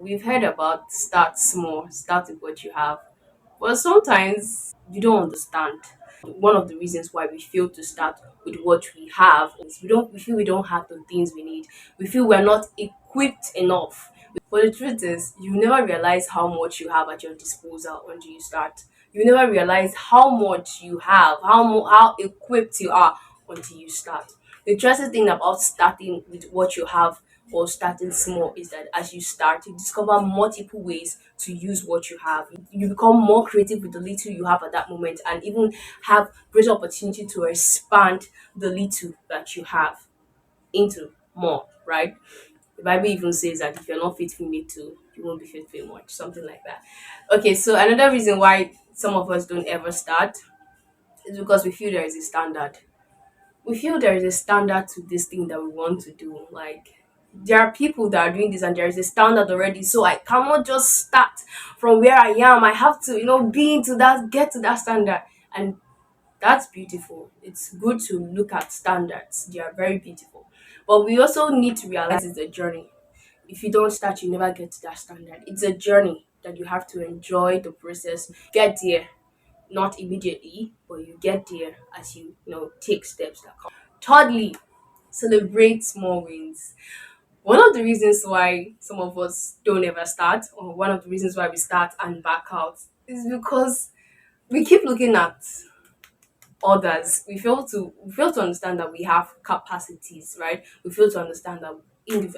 We've heard about start small, start with what you have. But sometimes you don't understand. One of the reasons why we fail to start with what we have is we feel we don't have the things we need. We feel we're not equipped enough. But the truth is, you never realize how much you have at your disposal until you start. You never realize how much you have, how equipped you are until you start. The interesting thing about starting with what you have or starting small is that as you start, you discover multiple ways to use what you have. You become more creative with the little you have at that moment and even have greater opportunity to expand the little that you have into more, right? The Bible even says that if you're not faithful in little, you won't be faithful in much, something like that. Okay, so another reason why some of us don't ever start is because we feel there is a standard. We feel there is a standard to this thing that we want to do. Like there are people that are doing this and there is a standard already. So I cannot just start from where I am. I have to, be into that, get to that standard. And that's beautiful. It's good to look at standards. They are very beautiful. But we also need to realize it's a journey. If you don't start, you never get to that standard. It's a journey that you have to enjoy the process, get there, not immediately, but you get there as you take steps that come. Thirdly, celebrate small wins. One of the reasons why some of us don't ever start, or one of the reasons why we start and back out, is because we keep looking at others. We fail to understand that we have capacities, right? We fail to understand that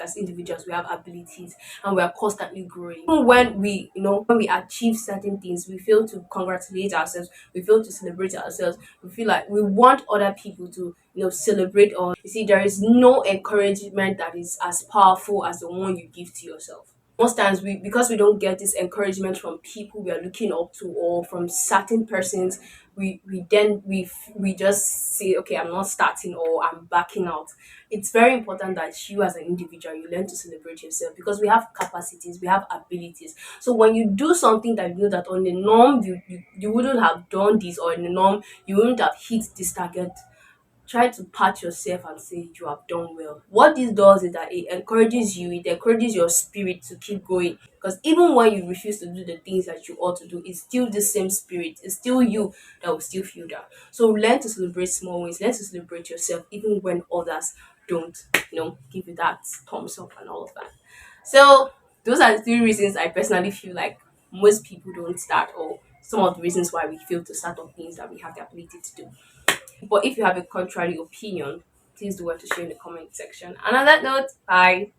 as individuals we have abilities and we are constantly growing. Even when we achieve certain things, we fail to congratulate ourselves, we fail to celebrate ourselves. We feel like we want other people to celebrate us. You see, there is no encouragement that is as powerful as the one you give to yourself. Most times because we don't get this encouragement from people we are looking up to or from certain persons, we just say, okay, I'm not starting or I'm backing out. It's very important that you as an individual, you learn to celebrate yourself because we have capacities, we have abilities. So when you do something that you know that on the norm you wouldn't have done this, or in the norm you wouldn't have hit this target, try to pat yourself and say you have done well. What this does is that it encourages you, it encourages your spirit to keep going. Because even when you refuse to do the things that you ought to do, it's still the same spirit, it's still you that will still feel that. So learn to celebrate small wins, learn to celebrate yourself even when others don't, give you that thumbs up and all of that. So those are the three reasons I personally feel like most people don't start, or some of the reasons why we fail to start on things that we have the ability to do. But if you have a contrary opinion, please do what to share in the comment section. And on that note, bye.